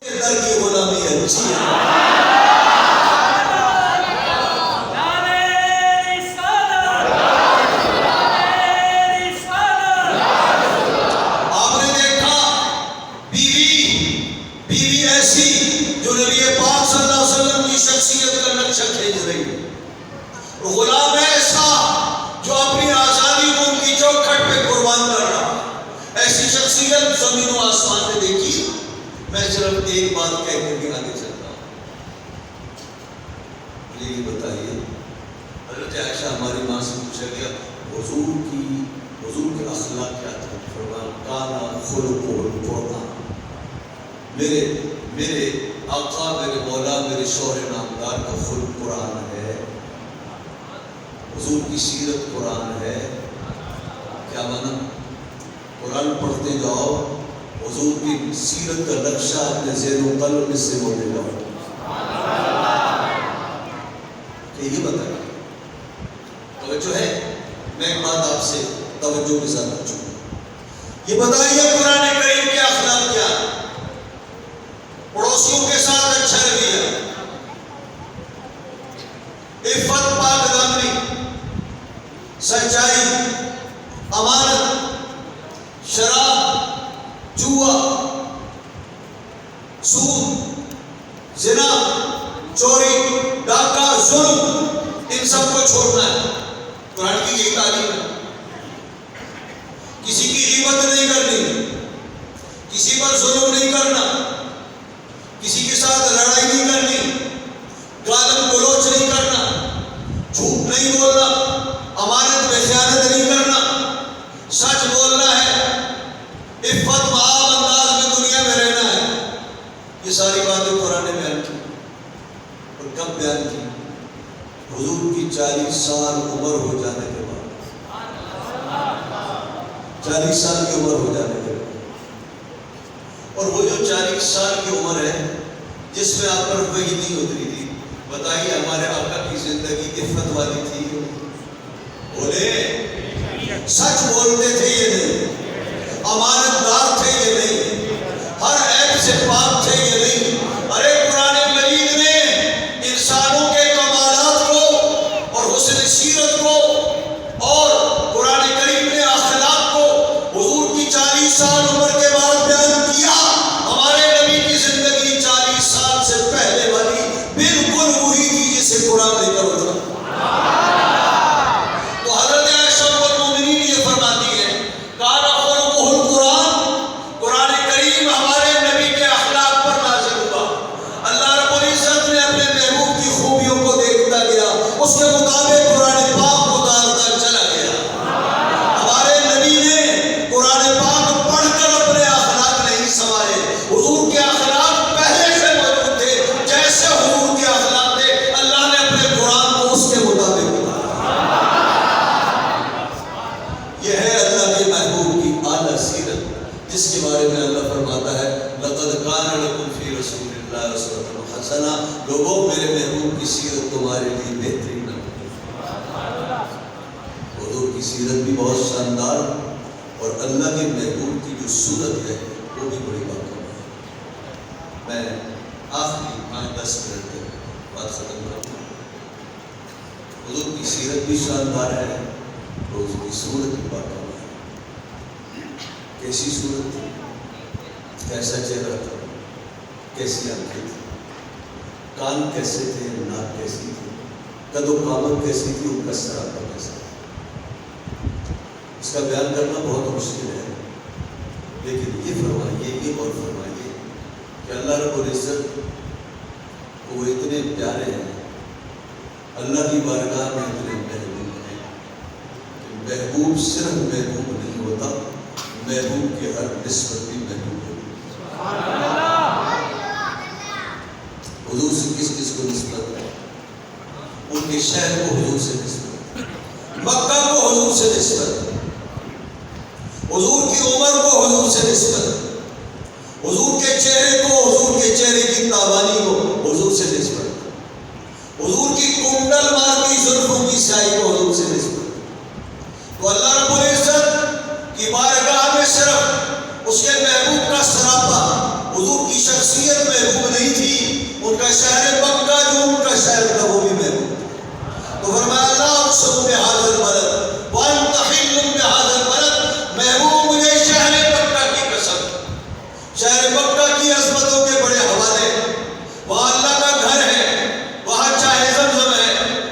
در کی غلامی اچھی ہے. غلام ایسا جو اپنی آزادی کو ان کی چوکھٹ پہ قربان کر رہا، ایسی شخصیت زمین و آسمان نے دیکھی. میں صرف ایک بات کہہ کر کے آگے چلتا ہوں. مجھے یہ بتائیے، حضرت عائشہ ہماری ماں سے پوچھا گیا حضور کے اخلاق کیا تھا؟ فرمایا کانا خلقہ القرآن. میرے آقا، میرے مولا، میرے شوہر نامدار کا خلق قرآن ہے. حضور کی سیرت قرآن ہے. کیا مانا؟ قرآن پڑھتے جاؤ، حضور کی سیرت کا نقشہ اپنے ذہن و قلب میں سے ہوتے جاؤ. کہ یہ بتائیے توجہ ہے؟ میں ایک بات آپ سے توجہ کے ساتھ پوچھوں، یہ بتائیے قرآن کریم کے اخلاق کیا ہے؟ پڑوسیوں کے ساتھ اچھا رویہ، عفت، پاک دامنی، سچائی، امانت، شراب، جوا، سود، زنا، چوری، ڈاکہ، ظلم، ان سب کو چھوڑنا ہے. قرآن کی یہی تعلیم ہے. کسی کی غیبت نہیں کرنی، کسی پر ظلم نہیں کرنا، کسی کے ساتھ لڑائی نہیں کرنی، گالم گلوچ نہیں کرنا، جھوٹ نہیں بولنا، امانت میں خیانت نہیں کرنا، سچ بولنا ہے، عفت معاب انداز میں دنیا میں رہنا ہے. یہ ساری باتیں قرآن نے بیان کی. اور کب بیان کی؟ حضور کی 40 سال عمر ہو جانے کے بعد. 40 سال کی عمر ہو جانے کے بعد. اور وہ جو 40 سال کی عمر ہے جس میں آپ پر وحی نہیں اتری تھی، بتائیے ہمارے آقا کی زندگی عفت والی تھی؟ بولے، سچ بولتے تھے یہ نہیں، امانت دار تھے یہ نہیں، ہر عیب سے پاک تھے یہ نہیں. ارے قرآن مجید نے انسانوں کے کمالات کو اور حسن سیرت کو، اور قرآن کریم نے اخلاق کو حضور کی 40 سال عمر کے بعد بیان کیا. ہمارے نبی کی زندگی 40 سال سے پہلے والی بالکل وہی تھی جسے قرآن لے کر اترا. تو حضرت عائشہ ام المؤمنین ہمارے لیے بہترین ہے۔ حضور کی سیرت بھی بہت شاندار اور اللہ کے محبوب کی جو صورت ہے وہ بھی بڑی بات ہے۔ میں آخری 5-10 منٹ تک بات ختم کروں۔ حضور کی سیرت بھی شاندار ہے، حضور کی صورت بھی بات ہے۔ کیسی صورت تھی، کیسا چہرہ تھا، کیسی آنکھیں تھی، کان کیسے تھے، ناک کیسی تھی، قد و قامت کیسی تھی، ان کا سراپا کیسا تھا۔ اس کا بیان کرنا بہت مشکل ہے، لیکن یہ فرمائیے، یہ اور فرمائیے کہ اللہ رب العزت وہ اتنے پیارے ہیں، اللہ کی بارگاہ میں اتنے محبوب ہیں کہ محبوب صرف محبوب نہیں ہوتا، محبوب کی ہر نسبت بھی محبوب ہوتی ہے۔ حضور سے کس کس کو نسبت ہے؟ ان کے شہر کو حضور سے نسبت، مکہ کو حضور سے نسبت، حضور کی عمر کو حضور سے نسبت، حضور کے چہرے کو، حضور کے چہرے کی تابانی کو حضور سے نسبت، حضور کی کنڈل مار کی زلفوں کی سیاہی کو حضور سے نسبت۔ تو اللہ رب العزت کی بارگاہ میں صرف اس کے محبوب کا سراپا، حضور کی شخصیت محبوب نہیں تھی، ان کا شہر مکہ جو ان کا شہر تھا وہ بھی محبوب تھا۔ تو فرمایا لا اقسم بہذا البلد وانت حل بہذا البلد، محبوب مجھے شہر مکہ کی قسم، شہر مکہ کی عظمتوں کے بڑے حوالے، وہاں اللہ کا گھر ہے، وہاں چاہے زمزم ہے،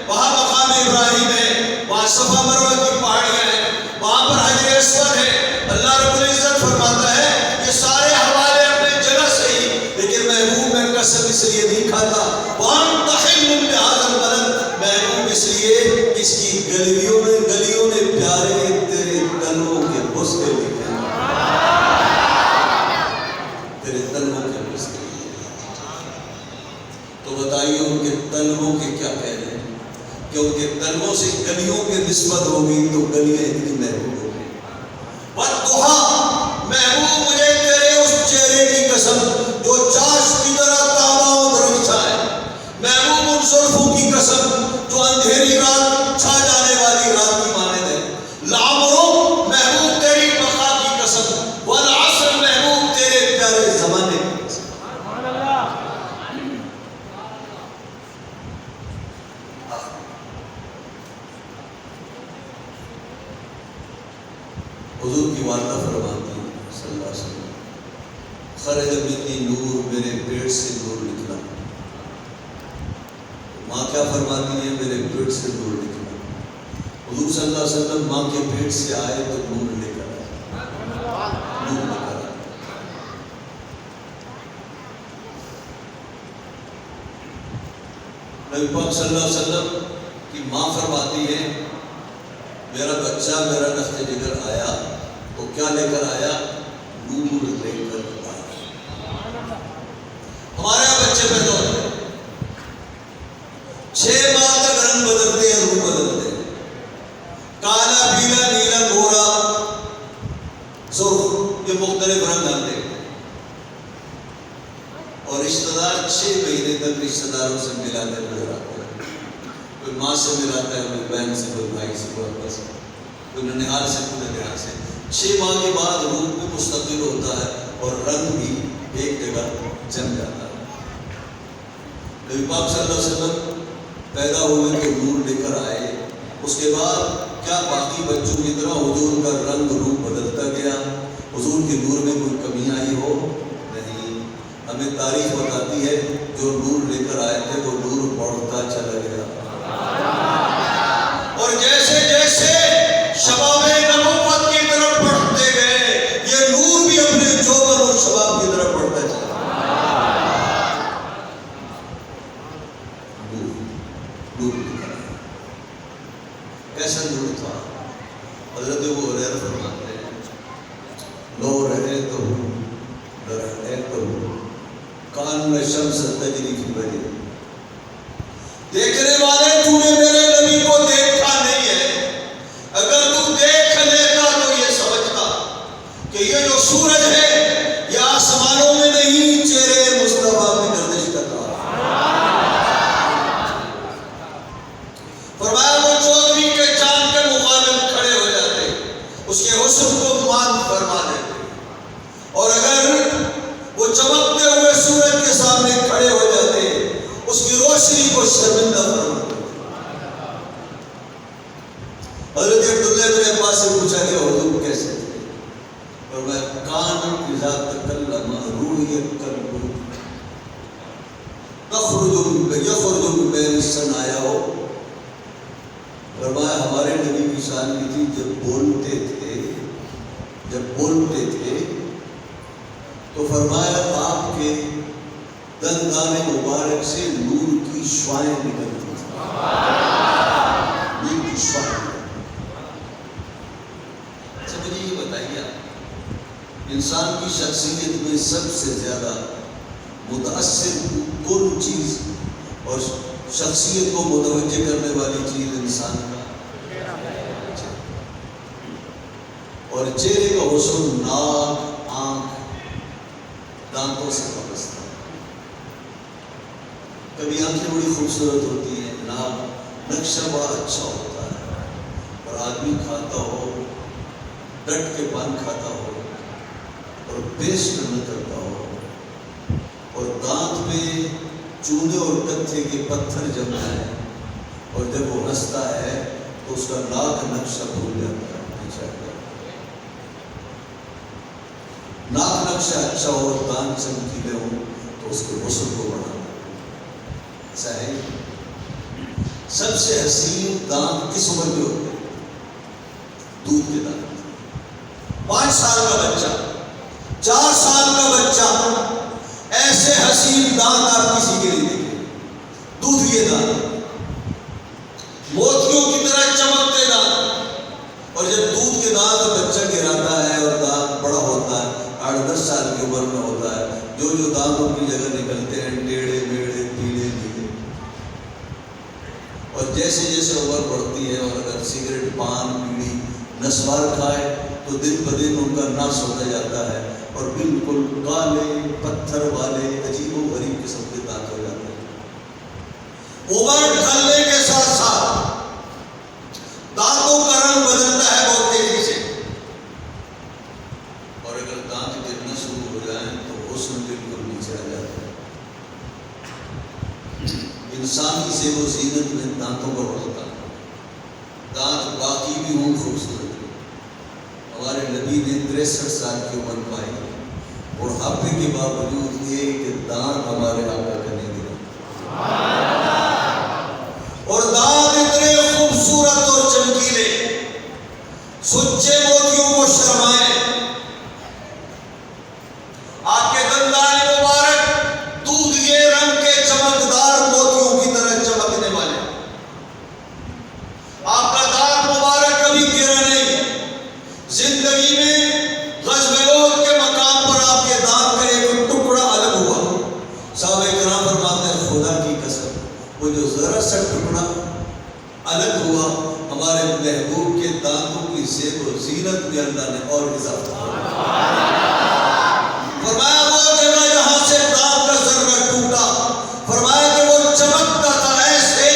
وہاں مقام ابراہیم ہے، وہاں صفا مروہ کی پہاڑیاں ہیں، وہاں پر حجر اسود ہے۔ اللہ رب العزت فرماتا ہے یہ سارے حوالے اپنے جگہ صحیح، لیکن محبوب میں قسم اس لیے نہیں کھاتا، وانت حل بہذا البلد، محبوب اس لیے اس کی گلیوں میں پیارے تیرے تلووں کے بوسے لکھے ہیں، تیرے تلووں کے بوسے لکھے ہیں۔ تو بتائیے ان کے تلووں کے کیا کہہ رہے ہیں کہ ان کے تلووں سے گلیوں کی نسبت ہوگی تو گلیاں اتنی محبوب ہوگی۔ وَالضُّحَىٰ، محبوب مجھے تیرے اس چہرے کی قسم جو چاش کی طرح تاباں و درخشاں ہے، محبوب ان زلفوں کی قسم جو اندھیری رات چھا جانے والی رات کی مانند ہے، لعمرو، محبوب تیری بقا کی قسم، والعصر، محبوب تیرے پیارے زمانے کی قسم۔ حضور کی والدہ فرماتی ہیں صلی اللہ علیہ وسلم، خرج منی نور، میرے پیٹ سے نور نکلا۔ ماں کیا فرماتی ہے؟ میرے پیٹ سے نور نکلا۔ حضور صلی اللہ علیہ وسلم ماں کے پیٹ سے آئے تو نور لے کر آئے، نور لے کر آئے۔ نبی پاک صلی اللہ علیہ وسلم کی ماں فرماتی ہے میرا بچہ میرا نفس جگر آیا تو کیا لے کر آیا؟ نور لے کر آیا۔ ہمارے یہاں بچے پیدا ہوتے ہیں، 6 ماہ تک رنگ بدلتے ہیں، روح بدلتے ہیں، کالا، پیلا، نیلا، گورا، سرخ، یہ مختلف رنگ آتے ہیں۔ اور رشتہ دار 6 مہینے تک رشتہ داروں سے ملاتے نظر آتے ہیں، کوئی ماں سے ملاتا ہے، کوئی بہن سے، کوئی بھائی سے، کوئی ابا سے، کوئی ننیحال سے، کوئی ننیحال سے۔ 6 ماہ کے بعد روح بھی مستقل ہوتا ہے اور رنگ بھی ایک جگہ جم جاتا ہے۔ نبی پاک صلی اللہ علیہ وسلم پیدا ہوئے تو نور لے کر آئے، اس کے بعد کیا باقی بچوں کی طرح حضور کا رنگ روح بدلتا گیا؟ حضور کے نور میں کوئی کمی آئی ہو؟ نہیں۔ ہمیں تاریخ بتاتی ہے جو نور لے کر آئے تھے وہ نور بڑھتا چلا گیا، اور جیسے جیسے شباب نبوت کی طرف بڑھتے گئے یہ نور بھی اپنے جوبن اور شباب کی طرف بڑھتا چلا۔ نور کیسا نور تھا؟ حضرت ابو ہریرہ فرماتے ہیں لو رأیتہ کأن الشمس تجری فی وجہہ، دیکھنے والے تو نے میرے نبی کو دیکھا نہیں ہے، اگر تو دیکھ لیتا تو یہ سمجھتا کہ یہ جو سورج ہے یہ آسمانوں میں نہیں چہرے مصطفیٰ میں گردش کر رہا۔ فرمایا وہ چودھری کے چاند کے مقابل کھڑے ہو جاتے، اس کے حسن کو مان فرما دیتے، اور اگر وہ چمکتے ہوئے سورج کے سامنے کھڑے ہو جاتے اس کی روشنی کو شرمندہ فرما دیتے۔ حضرت عبداللہ بن عباس سے پوچھا کہ حضور کیسے تھے؟ فرمایا کان اذا تکلم روحی القلب یخرج من بین الثنایا۔ فرمایا ہمارے نبی کی شان کی تھی جب بولتے تھے تو فرمایا آپ کے دندان مبارک سے نور کی شعائیں نکلتی تھیں، نور کی شعائیں۔ اچھا مجھے یہ بتائیے، انسان کی شخصیت میں سب سے زیادہ متاثر کون چیز اور شخصیت کو متوجہ کرنے والی چیز انسان کا اور چہرے کا حسن ناک، آنکھ، دانتوں سے وابستہ۔ کبھی آنکھیں بڑی خوبصورت ہوتی ہیں، ناک نقشہ بڑا اچھا ہوتا ہے، اور آدمی کھاتا ہو، ڈٹ کے پان کھاتا ہو اور پیسٹ نہ کرتا ہو، اور دانت میں چونے اور کتھے کے پتھر جم جائیں، اور جب وہ ہنستا ہے تو اس کا ناک نقشہ بھول جاتا ہے۔ ناک نقشہ اچھا ہو اور دانت چمکیلے ہوں تو اس کے حسن کو بڑھانا۔ ایسا ہے سب سے حسین دانت کس عمر کے ہوتے ہیں؟ دودھ کے دانت۔ 5 سال کا بچہ، 4 سال کا بچہ، ایسے حسین دانت آپ کسی کے نہیں دیکھیں۔ دودھ کے دانت، موتیوں کی طرح چمکتے دانت، اور جب دودھ کے دانت بچہ گراتا ہے اور دانت بڑا ہوتا ہے، 8-10 سال کی عمر میں ہوتا ہے، جو دانتوں کی جگہ نکلتے ہیں ٹیڑھے میڑھے پیلے نیلے، اور جیسے جیسے عمر بڑھتی ہے اور اگر سگریٹ، پان، بیڑی، نسوار کھائے تو دن بدن ان کا ناش ہوتا جاتا ہے اور بالکل کالے پتھر والے عجیب و غریب قسم کے دانت ہو جاتے ہیں۔ عمر ڈھلنے کے ساتھ ساتھ دانتوں کا رنگ بدلتا ہے بہت تیزی سے، اور اگر دانت گرنا شروع ہو جائیں تو حسن بالکل نیچے آ جاتا ہے۔ انسان کی زیب و زینت میں دانتوں کا بڑا ہوتا ہے، دانت باقی بھی ہوں خوبصورت۔ ہمارے نبی نے 63 سال کی عمر پائی، بڑھاپے کے باوجود ایک دانت ہمارے آقا کا نہیں گرا، اور دانت اتنے خوبصورت اور چمکیلے، سچے موتیوں کو شرمائے۔ آپ کے دندان مبارک دودھ کے رنگ کے چمکدار موتیوں کی طرح چمکنے والے، آپ کا دانت مبارک کبھی گرا نہیں۔ زندگی میں غزوہ احد کے مقام پر آپ کے دانت کا ایک ٹکڑا الگ ہوا۔ صحابہ کرام فرماتے ہیں خدا کی قسم وہ جو ذرا سا ٹکڑا الگ ہوا، ہمارے محبوب کے دانتوں کی زیب و زینت میں اللہ نے اور اضافہ کیا۔ فرمایا وہ جگہ جہاں سے دانت کا ذرہ ٹوٹا، فرمایا کہ وہ چمکتا تھا ایسے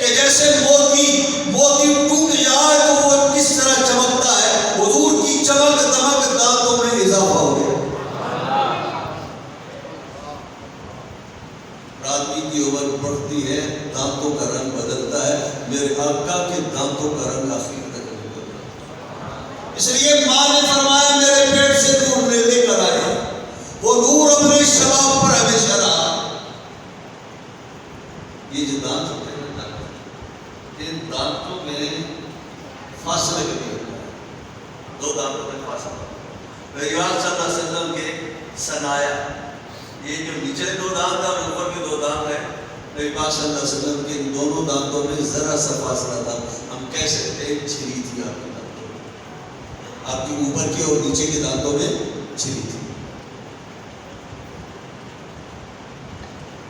کہ جیسے موتی ٹوٹ جائے تو وہ کس طرح چمکتا ہے، حضور کی چمک دمک دانتوں میں اضافہ ہو گیا۔ آدمی کی عمر بڑھتی ہے، دانتوں کا رنگ بدلتا ہے، میرے آقا کے دانتوں کا رنگ آخر تک نہیں بدلا۔ اس لیے ماں نے فرمایا میرے پیٹ سے نور لے کر آئے، وہ نور اپنے شباب پر ہمیشہ رہا۔ یہ جو دانت ہوتے ہیں ان دانتوں میں فاصلے کا بھی ہوتا ہے، 2 دانتوں میں فاصلہ۔ میری بات صلی اللہ علیہ وسلم کے ثنایا، یہ جو نیچے 2 دانت ہیں اوپر کے 2 دانت ہیں، میری بات صلی اللہ علیہ وسلم کے ان دونوں دانتوں میں ذرا سا فاصلہ تھا۔ ہم کہہ سکتے ہیں چھری تھی آپ کے دانتوں میں، آپ کی اوپر کے اور نیچے کے دانتوں میں چھری تھی۔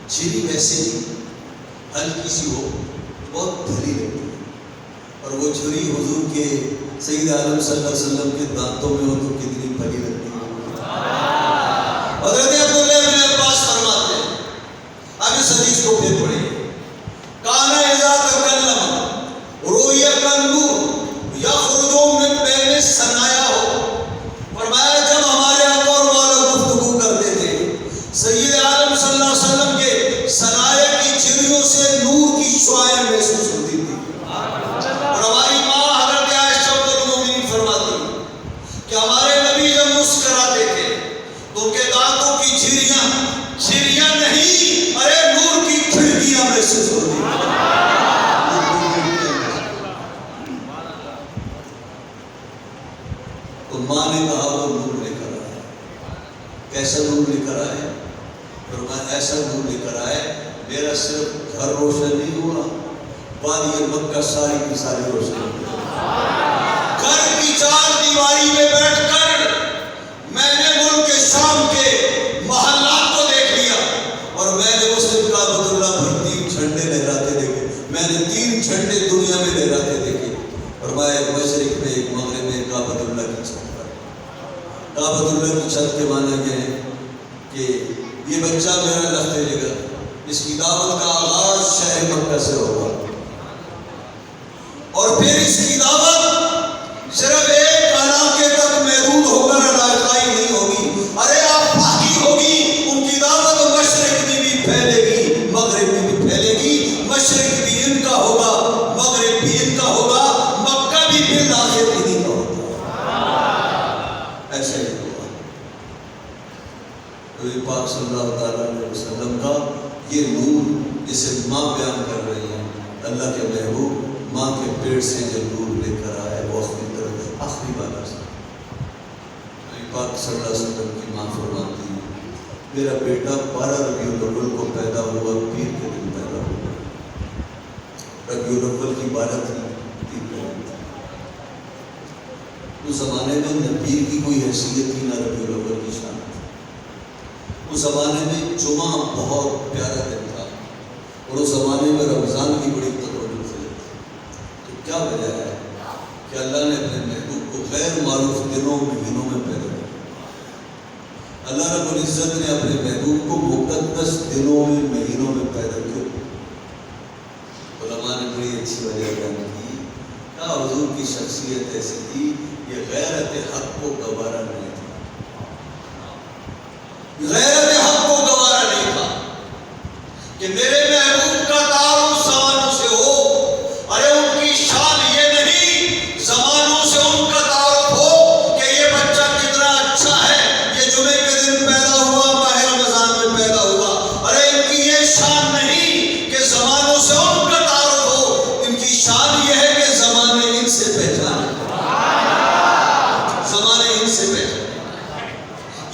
چھری ویسے ہی ہلکی سی ہو بہت بھری لگتی ہے، اور وہ چھری حضور کے سید عالم صلی اللہ علیہ وسلم کے دانتوں میں ہو تو کتنی بھری لگتی ہے۔ حضرت عبداللہ بن عباس فرماتے ہیں، اب اس حدیث کو پھر پڑھیں، کانا اذا تکلم ایسا نور لے کر آئے، فرمایا ایسا نور لے کر آئے میرا صرف گھر روشن نہیں ہوا، وادی مکہ ساری کی ساری روشن ہوئی۔ گھر کی چار دیواری میں بیٹھ کر میں نے ملک شام کے محلات کو دیکھ لیا، اور میں نے اس دن کعبۃ اللہ پر 3 جھنڈے لہراتے دیکھے، میں نے 3 جھنڈے دنیا میں لہراتے دیکھے۔ فرمایا ایک مشرق میں ایک مغرب میں کعبۃ اللہ کی چھت پر۔ کعبۃ اللہ کی چھت کے معنی یہ ہے کہ یہ بچہ میرا لخت جگر، اس کی دعوت کا آغاز شہر مکہ سے ہوگا، اور پھر اس کی دعوت صرف ایک علاقے تک محدود ہو کر علاقائی نہیں ہوگی، ارے آفاقی ہوگی۔ ان کی دعوت مشرق میں بھی پھیلے گی، مغرب میں بھی پھیلے گی، مشرق بھی ان کا ہوگا، مغرب بھی ان کا ہوگا، مکہ بھی بالآخر انہی کا ہوگا۔ ایسا ہی ہوا۔ نبی پاک صلی اللہ تعالیٰ علیہ وسلم کا یہ نور جسے ماں بیان کر رہی ہیں، اللہ کے محبوب ماں کے پیٹ سے جو نور لے کر آئے وہ آخری بار سے نبی پاک صلی اللہ علیہ وسلم کی ماں فرماتی ہے میرا بیٹا 12 ربیع الاول کو پیدا ہوا، پیر کے دن پیدا ہوا۔ ربیع الاول کی 12 تھی، پیر کا دن تھا۔ اس زمانے میں نہ پیر کی کوئی حیثیت تھی، نہ ربیع الاول کی شان تھی۔ اس زمانے میں جمعہ بہت پیارا دن تھا، اور اس زمانے میں رمضان کی بڑی تقرب تھی۔ تو کیا وجہ ہے کہ اللہ نے اپنے محبوب کو غیر معروف دنوں مہینوں میں پیدا کیا؟ اللہ رب العزت نے اپنے محبوب کو مقدس دنوں میں مہینوں میں پیدا کیا۔ علماء نے بڑی اچھی وجہ بیان کی کہ حضور کی شخصیت ایسی تھی، یہ غیرت حق کو گوارا نہیں تھا، غیرت حق کو گوارا نہیں تھا کہ میرے محبوب کا تعارف زمانوں سے ہو۔ ارے ان کی شان یہ نہیں زمانوں سے ان کا تعارف ہو کہ یہ بچہ کتنا اچھا ہے، یہ جمعے کے دن پیدا ہوا، ماہ رمضان میں پیدا ہوا۔ ارے ان کی یہ شان نہیں کہ زمانوں سے ان کا تعارف ہو، ان کی شان یہ ہے کہ زمانے ان سے پہچانے، زمانے ان سے پہچانے۔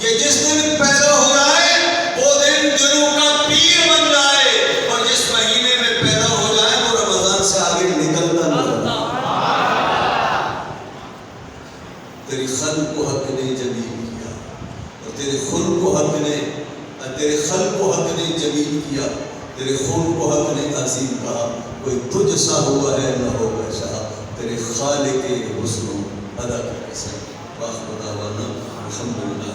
یہ جس دن پیدا ہو جائے وہ دن دنوں کا پیر بن جائے، اور جس مہینے میں پیدا ہو جائے وہ رمضان سے آگے نکلتا نظر آئے۔ تیری خلق کو حق نے جمیل کیا، اور تیرے خلق کو حق نے جمیل کیا، تیرے خلق کو حق نے عظیم کہا۔ کوئی تجھ سا ہوا ہے نہ ہو ویسا، تیرے خالق حسن و ادا کی قسم۔ واخر دعوانا الحمدللہ۔